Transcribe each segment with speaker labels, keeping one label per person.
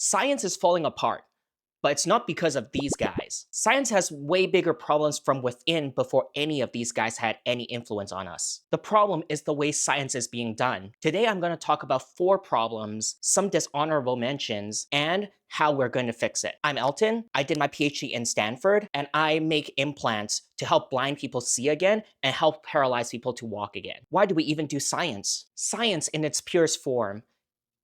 Speaker 1: Science is falling apart, but it's not because of these guys. Science has way bigger problems from within before any of these guys had any influence on us. The problem is the way science is being done. Today I'm going to talk about 4 problems, some dishonorable mentions, and how we're going to fix it. I'm Elton, I did my PhD in Stanford, and I make implants to help blind people see again and help paralyzed people to walk again. Why do we even do science? Science in its purest form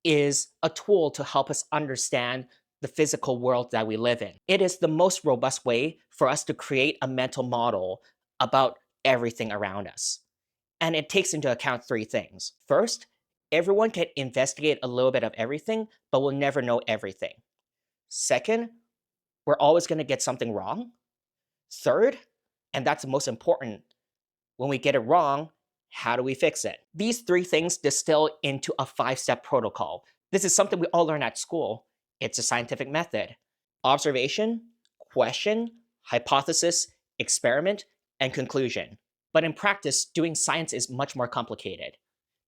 Speaker 1: is a tool to help us understand the physical world that we live in. It is the most robust way for us to create a mental model about everything around us. And it takes into account 3 things. First, everyone can investigate a little bit of everything, but will never know everything. Second, we're always going to get something wrong. Third, and that's the most important, when we get it wrong, how do we fix it? These 3 things distill into a 5-step protocol. This is something we all learn at school. It's a scientific method. Observation, question, hypothesis, experiment, and conclusion. But in practice, doing science is much more complicated.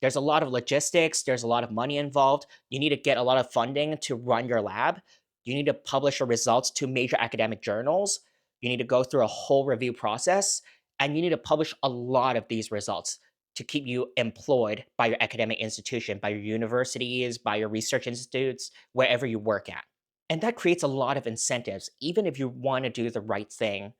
Speaker 1: There's a lot of logistics, there's a lot of money involved. You need to get a lot of funding to run your lab. You need to publish your results to major academic journals. You need to go through a whole review process, and you need to publish a lot of these results to keep you employed by your academic institution, by your universities, by your research institutes, wherever you work at. And that creates a lot of incentives, even if you want to do the right thing,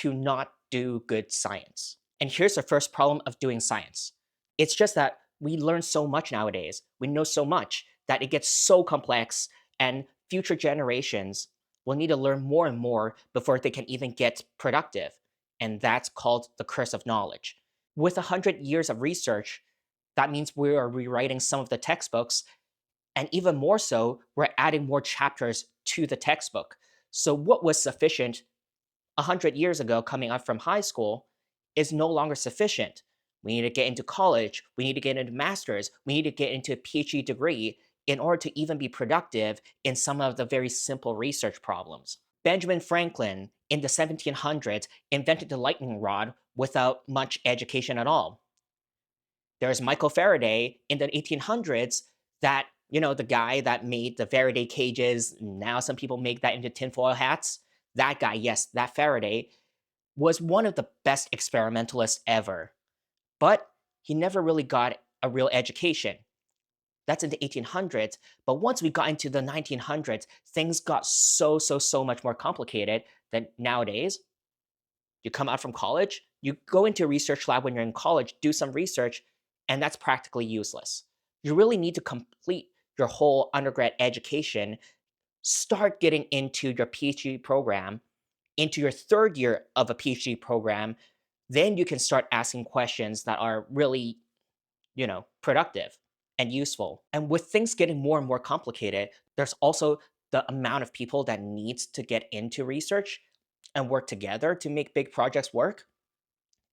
Speaker 1: to not do good science. And here's the first problem of doing science. It's just that we learn so much nowadays. We know so much that it gets so complex, and future generations will need to learn more and more before they can even get productive. And that's called the curse of knowledge. With 100 years of research, that means we are rewriting some of the textbooks, and even more so, we're adding more chapters to the textbook. So what was sufficient 100 years ago coming up from high school is no longer sufficient. We need to get into college, we need to get into master's, we need to get into a PhD degree in order to even be productive in some of the very simple research problems. Benjamin Franklin in the 1700s invented the lightning rod without much education at all. There's Michael Faraday in the 1800s that, the guy that made the Faraday cages, now some people make that into tinfoil hats. That guy, yes, that Faraday, was one of the best experimentalists ever. But he never really got a real education. That's in the 1800s. But once we got into the 1900s, things got so much more complicated than nowadays. You come out from college, you go into a research lab when you're in college, do some research, and that's practically useless. You really need to complete your whole undergrad education, start getting into your PhD program, into your 3rd year of a PhD program, then you can start asking questions that are really, productive and useful. And with things getting more and more complicated, there's also the amount of people that needs to get into research and work together to make big projects work,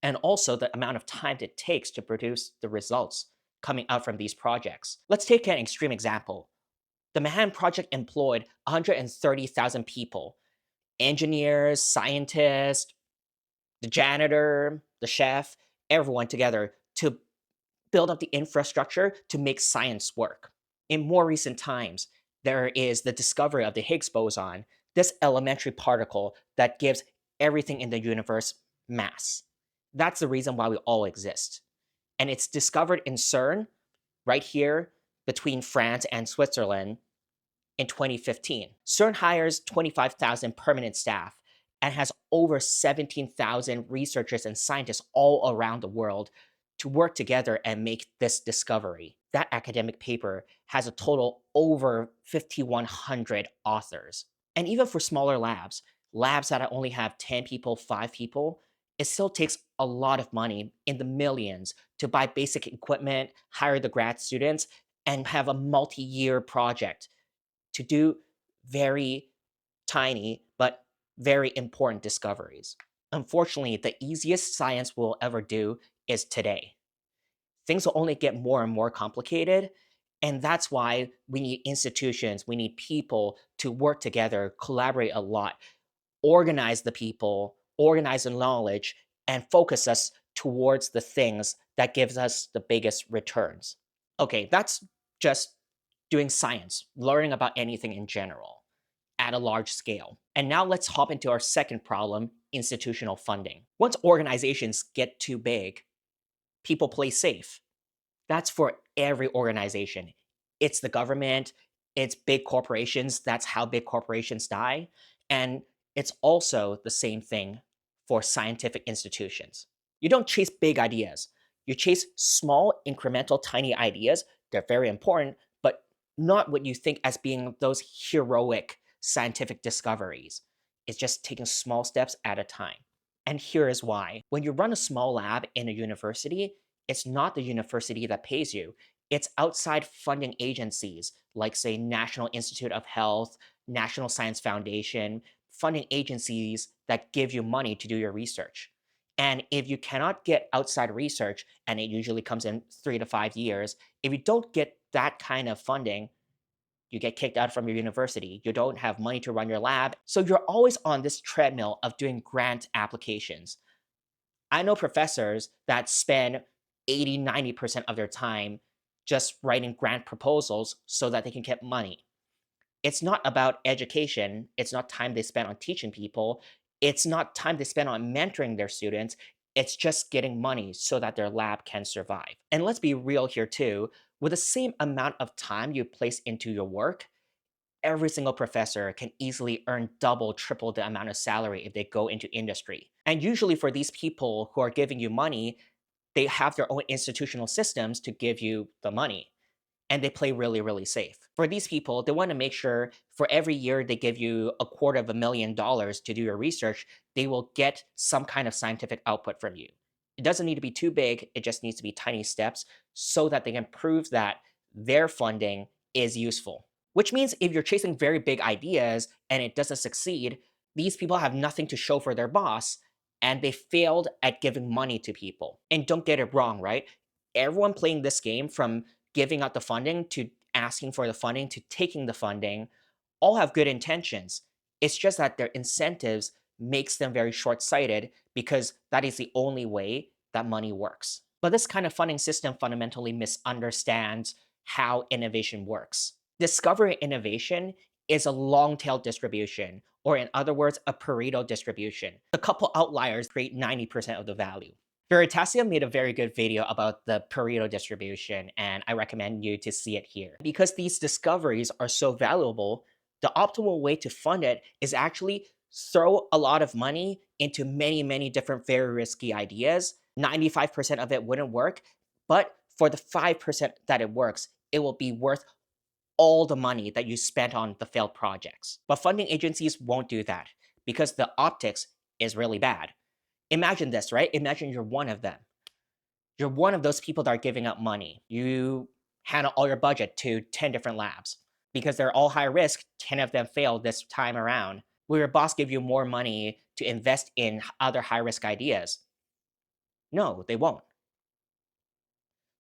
Speaker 1: and also the amount of time it takes to produce the results coming out from these projects. Let's take an extreme example. The Manhattan Project employed 130,000 people, engineers, scientists, the janitor, the chef, everyone together to build up the infrastructure to make science work. In more recent times, there is the discovery of the Higgs boson, this elementary particle that gives everything in the universe mass. That's the reason why we all exist. And it's discovered in CERN, right here between France and Switzerland, in 2015. CERN hires 25,000 permanent staff and has over 17,000 researchers and scientists all around the world to work together and make this discovery. That academic paper has a total over 5,100 authors. And even for smaller labs that only have 10 people, 5 people, it still takes a lot of money, in the millions, to buy basic equipment, hire the grad students, and have a multi-year project to do very tiny but very important discoveries. Unfortunately, the easiest science we'll ever do is today. Things will only get more and more complicated, and that's why we need institutions, we need people to work together, collaborate a lot, organize the people, organize the knowledge, and focus us towards the things that gives us the biggest returns. Okay, that's just doing science, learning about anything in general at a large scale. And now let's hop into our second problem, institutional funding. Once organizations get too big, people play safe. That's for every organization. It's the government, it's big corporations. That's how big corporations die. And it's also the same thing for scientific institutions. You don't chase big ideas. You chase small, incremental, tiny ideas. They're very important, but not what you think as being those heroic scientific discoveries. It's just taking small steps at a time. And here is why. When you run a small lab in a university, it's not the university that pays you. It's outside funding agencies like, say, National Institute of Health, National Science Foundation, funding agencies that give you money to do your research. And if you cannot get outside research, and it usually comes in 3 to 5 years, if you don't get that kind of funding, you get kicked out from your university. You don't have money to run your lab. So you're always on this treadmill of doing grant applications. I know professors that spend 80, 90% of their time just writing grant proposals so that they can get money. It's not about education. It's not time they spend on teaching people. It's not time they spend on mentoring their students. It's just getting money so that their lab can survive. And let's be real here too. With the same amount of time you place into your work, every single professor can easily earn double, triple the amount of salary if they go into industry. And usually for these people who are giving you money, they have their own institutional systems to give you the money. And they play really, really safe. For these people, they want to make sure for every year they give you $250,000 to do your research, they will get some kind of scientific output from you. It doesn't need to be too big, it just needs to be tiny steps so that they can prove that their funding is useful. Which means if you're chasing very big ideas and it doesn't succeed, these people have nothing to show for their boss and they failed at giving money to people. And don't get it wrong, right? Everyone playing this game, from giving out the funding to asking for the funding to taking the funding, all have good intentions. It's just that their incentives makes them very short-sighted because that is the only way that money works. But this kind of funding system fundamentally misunderstands how innovation works. Discovery innovation is a long-tail distribution, or in other words, a Pareto distribution. A couple outliers create 90% of the value. Veritasium made a very good video about the Pareto distribution, and I recommend you to see it here. Because these discoveries are so valuable, the optimal way to fund it is actually throw a lot of money into many, many different very risky ideas. 95% of it wouldn't work, but for the 5% that it works, it will be worth all the money that you spent on the failed projects. But funding agencies won't do that because the optics is really bad. Imagine this, right? Imagine you're one of them. You're one of those people that are giving out money. You handle all your budget to 10 different labs. Because they're all high risk, 10 of them failed this time around. Will your boss give you more money to invest in other high risk ideas? No, they won't.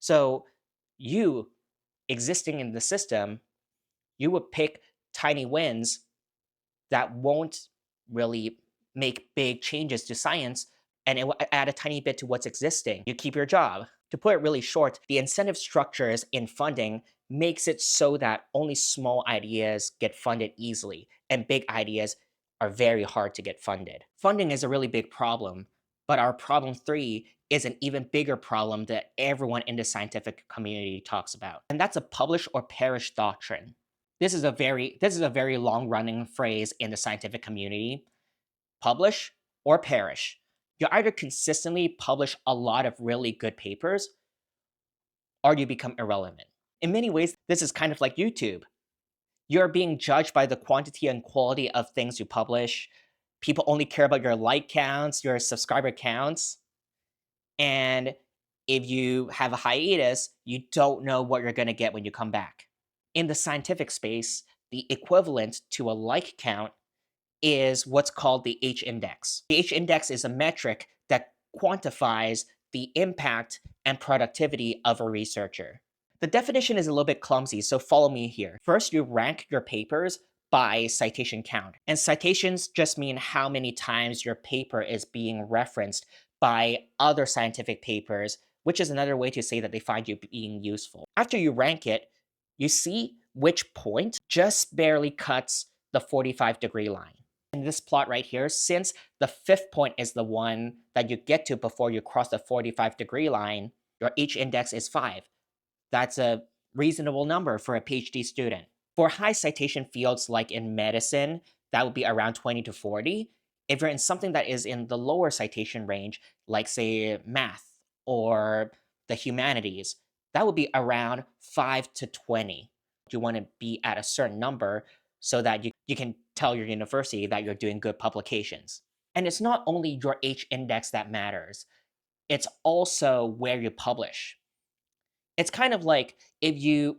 Speaker 1: So you, existing in the system, you would pick tiny wins that won't really make big changes to science, and it will add a tiny bit to what's existing. You keep your job. To put it really short, the incentive structures in funding makes it so that only small ideas get funded easily, and big ideas are very hard to get funded. Funding is a really big problem, but our problem 3 is an even bigger problem that everyone in the scientific community talks about, and that's a publish or perish doctrine. This is a very long-running phrase in the scientific community. Publish or perish. You either consistently publish a lot of really good papers, or you become irrelevant. In many ways, this is kind of like YouTube. You're being judged by the quantity and quality of things you publish. People only care about your like counts, your subscriber counts. And if you have a hiatus, you don't know what you're going to get when you come back. In the scientific space, the equivalent to a like count is what's called the H-index. The H-index is a metric that quantifies the impact and productivity of a researcher. The definition is a little bit clumsy, so follow me here. First, you rank your papers by citation count. And citations just mean how many times your paper is being referenced by other scientific papers, which is another way to say that they find you being useful. After you rank it, you see which point just barely cuts the 45-degree line. In this plot right here, since the fifth point is the one that you get to before you cross the 45-degree line, your H-index is 5. That's a reasonable number for a PhD student. For high citation fields like in medicine, that would be around 20 to 40. If you're in something that is in the lower citation range, like say math or the humanities, that would be around 5 to 20. You want to be at a certain number so that you can tell your university that you're doing good publications. And it's not only your H-index that matters, it's also where you publish. It's kind of like if you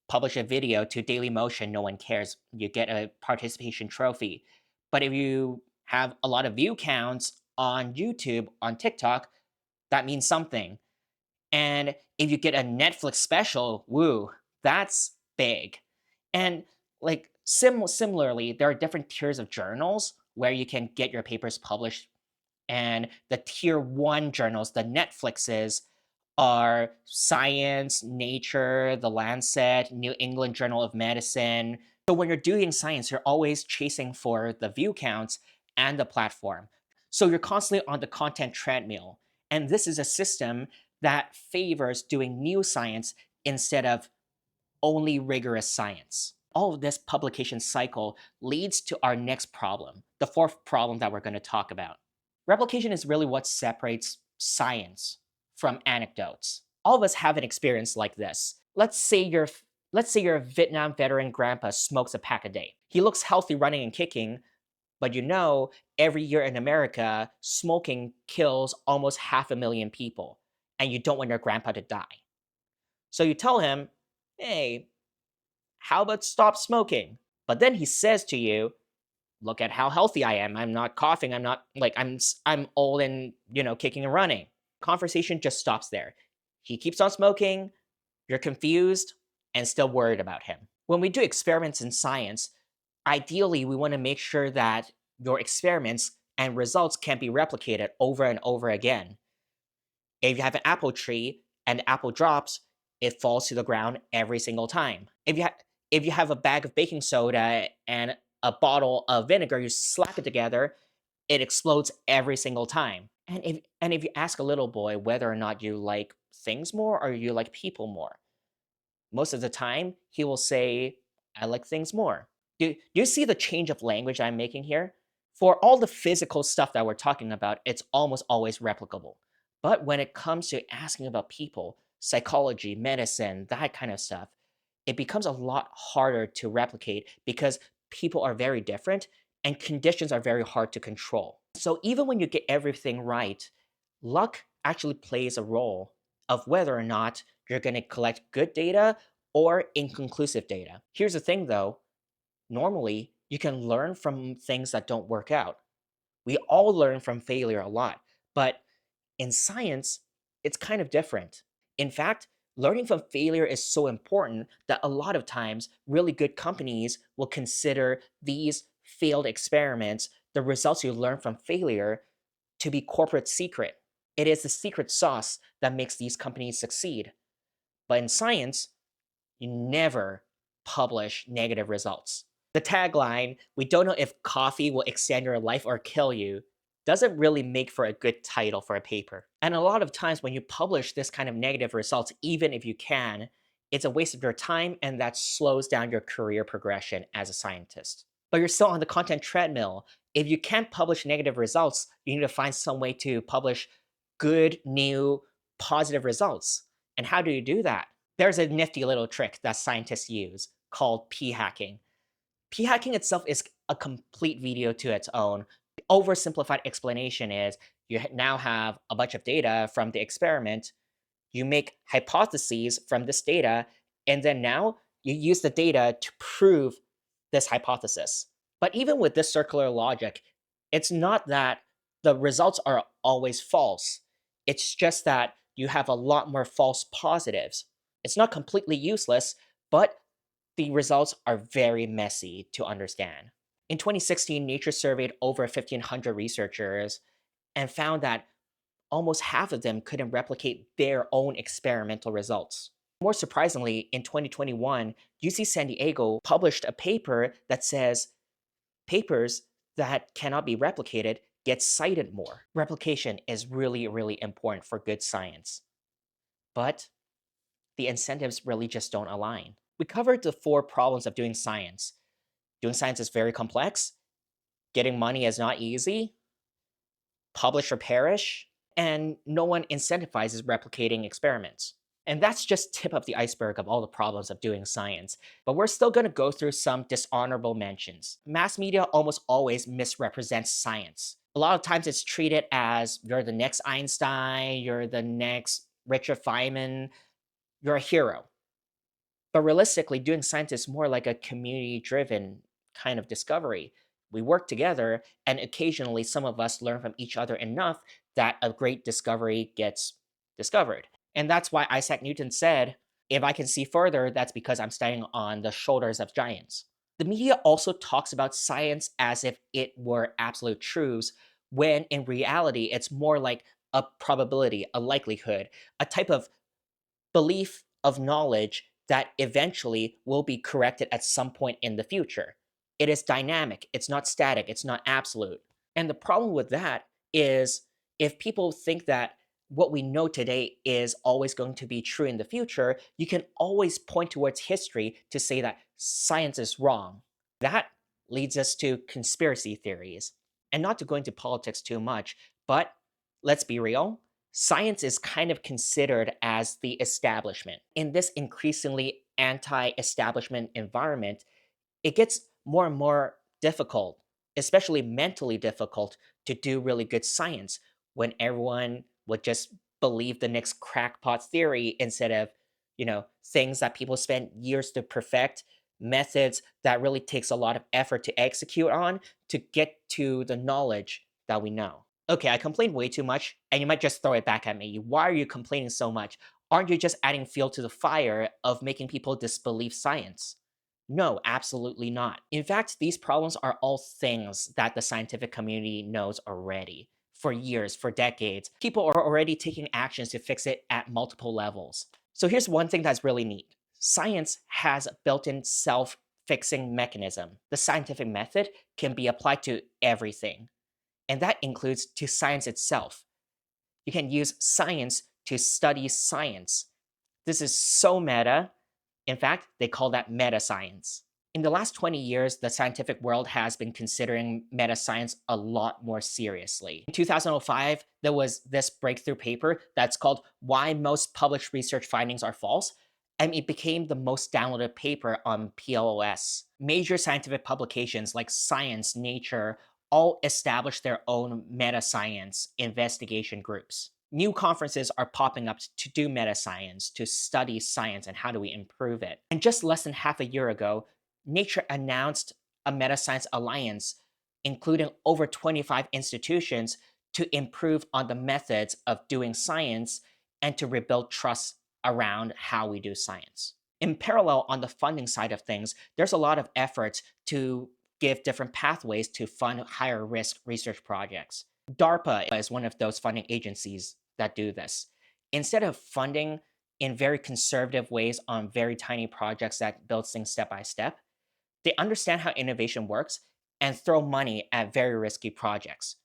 Speaker 1: publish a video to Dailymotion, no one cares. You get a participation trophy. But if you have a lot of view counts on YouTube, on TikTok, that means something. And if you get a Netflix special, woo, that's big. And like similarly, there are different tiers of journals where you can get your papers published. And the tier 1 journals, the Netflixes, are Science, Nature, The Lancet, New England Journal of Medicine. So when you're doing science, you're always chasing for the view counts and the platform. So you're constantly on the content treadmill. And this is a system that favors doing new science instead of only rigorous science. All of this publication cycle leads to our next problem, the fourth problem that we're going to talk about. Replication is really what separates science from anecdotes. All of us have an experience like this. Let's say your Vietnam veteran grandpa smokes a pack a day. He looks healthy running and kicking, but you know, every year in America, smoking kills almost 500,000 people, and you don't want your grandpa to die. So you tell him, hey, how about stop smoking? But then he says to you, look at how healthy I am. I'm not coughing. I'm not like I'm old and, kicking and running. Conversation just stops there. He keeps on smoking, you're confused and still worried about him. When we do experiments in science, ideally we want to make sure that your experiments and results can be replicated over and over again. If you have an apple tree and the apple drops, it falls to the ground every single time. If you have a bag of baking soda and a bottle of vinegar, you slap it together, it explodes every single time. And if you ask a little boy whether or not you like things more or you like people more, most of the time he will say, I like things more. Do you see the change of language I'm making here? For all the physical stuff that we're talking about, it's almost always replicable. But when it comes to asking about people, psychology, medicine, that kind of stuff, it becomes a lot harder to replicate because people are very different and conditions are very hard to control. So even when you get everything right, luck actually plays a role of whether or not you're going to collect good data or inconclusive data. Here's the thing though, normally you can learn from things that don't work out. We all learn from failure a lot, but in science, it's kind of different. In fact, learning from failure is so important that a lot of times really good companies will consider these failed experiments, the results you learn from failure, to be corporate secret. It is the secret sauce that makes these companies succeed. But in science, you never publish negative results. The tagline, we don't know if coffee will extend your life or kill you, doesn't really make for a good title for a paper. And a lot of times when you publish this kind of negative results, even if you can, it's a waste of your time and that slows down your career progression as a scientist. But you're still on the content treadmill. If you can't publish negative results, you need to find some way to publish good, new, positive results. And how do you do that? There's a nifty little trick that scientists use called p-hacking. P-hacking itself is a complete video to its own. The oversimplified explanation is you now have a bunch of data from the experiment, you make hypotheses from this data, and then now you use the data to prove this hypothesis. But even with this circular logic, it's not that the results are always false. It's just that you have a lot more false positives. It's not completely useless, but the results are very messy to understand. In 2016, Nature surveyed over 1,500 researchers and found that almost half of them couldn't replicate their own experimental results. More surprisingly, in 2021, UC San Diego published a paper that says papers that cannot be replicated get cited more. Replication is really, really important for good science, but the incentives really just don't align. We covered the 4 problems of doing science. Doing science is very complex, getting money is not easy, publish or perish, and no one incentivizes replicating experiments. And that's just tip of the iceberg of all the problems of doing science. But we're still going to go through some dishonorable mentions. Mass media almost always misrepresents science. A lot of times it's treated as you're the next Einstein, you're the next Richard Feynman, you're a hero. But realistically, doing science is more like a community driven kind of discovery. We work together, and occasionally some of us learn from each other enough that a great discovery gets discovered. And that's why Isaac Newton said, if I can see further, that's because I'm standing on the shoulders of giants. The media also talks about science as if it were absolute truths, when in reality, it's more like a probability, a likelihood, a type of belief of knowledge that eventually will be corrected at some point in the future. It is dynamic, it's not static, it's not absolute. And the problem with that is if people think that what we know today is always going to be true in the future, you can always point towards history to say that science is wrong. That leads us to conspiracy theories. And not to go into politics too much, but let's be real, science is kind of considered as the establishment. In this increasingly anti establishment environment, it gets more and more difficult, especially mentally difficult, to do really good science when everyone would just believe the next crackpot theory instead of, things that people spend years to perfect, methods that really takes a lot of effort to execute on to get to the knowledge that we know. Okay, I complained way too much, and you might just throw it back at me. Why are you complaining so much? Aren't you just adding fuel to the fire of making people disbelieve science? No, absolutely not. In fact, these problems are all things that the scientific community knows already. For years, for decades, people are already taking actions to fix it at multiple levels. So here's one thing that's really neat. Science has a built-in self-fixing mechanism. The scientific method can be applied to everything, and that includes to science itself. You can use science to study science. This is so meta. In fact, they call that meta science. In the last 20 years, the scientific world has been considering meta science a lot more seriously. In 2005, there was this breakthrough paper that's called Why Most Published Research Findings Are False, and it became the most downloaded paper on PLOS. Major scientific publications like Science, Nature, all established their own meta science investigation groups. New conferences are popping up to do meta science, to study science and how do we improve it. And just less than half a year ago, Nature announced a meta science alliance, including over 25 institutions, to improve on the methods of doing science and to rebuild trust around how we do science. In parallel, on the funding side of things, there's a lot of efforts to give different pathways to fund higher risk research projects. DARPA is one of those funding agencies that do this. Instead of funding in very conservative ways on very tiny projects that build things step by step, they understand how innovation works and throw money at very risky projects.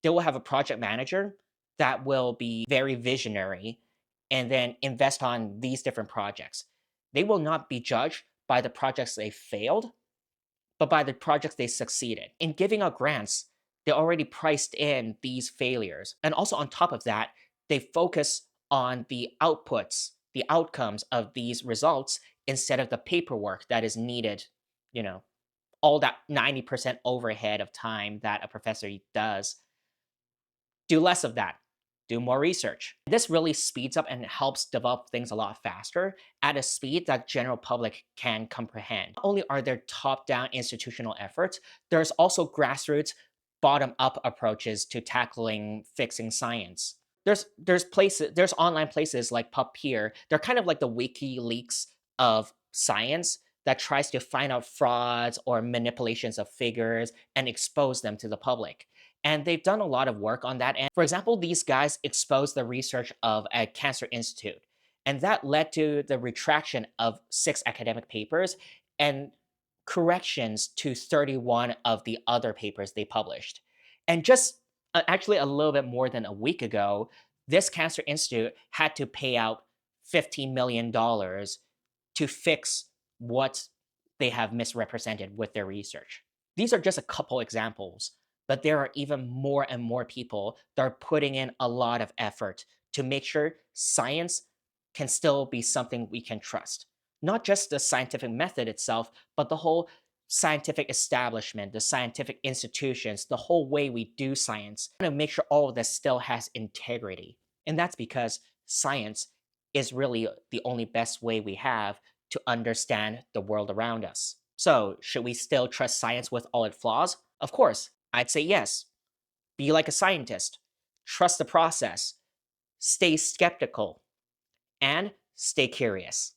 Speaker 1: They will have a project manager that will be very visionary and then invest on these different projects. They will not be judged by the projects they failed, but by the projects they succeeded. In giving out grants, they already priced in these failures. And also on top of that, they focus on the outputs, the outcomes of these results instead of the paperwork that is needed, you know, all that 90% overhead of time that a professor does. Do less of that. Do more research. This really speeds up and helps develop things a lot faster at a speed that general public can comprehend. Not only are there top-down institutional efforts, there's also grassroots, bottom-up approaches to tackling fixing science. There's online places like PubPeer. They're kind of like the WikiLeaks of science that tries to find out frauds or manipulations of figures and expose them to the public. And they've done a lot of work on that end. For example, these guys exposed the research of a cancer institute. And that led to the retraction of 6 academic papers and corrections to 31 of the other papers they published. And just actually a little bit more than a week ago, this Cancer Institute had to pay out $15 million to fix what they have misrepresented with their research. These are just a couple examples, but there are even more and more people that are putting in a lot of effort to make sure science can still be something we can trust. Not just the scientific method itself, but the whole scientific establishment, the scientific institutions, the whole way we do science, to make sure all of this still has integrity. And that's because science is really the only best way we have to understand the world around us. So, should we still trust science with all its flaws? Of course, I'd say yes. Be like a scientist, trust the process, stay skeptical, and stay curious.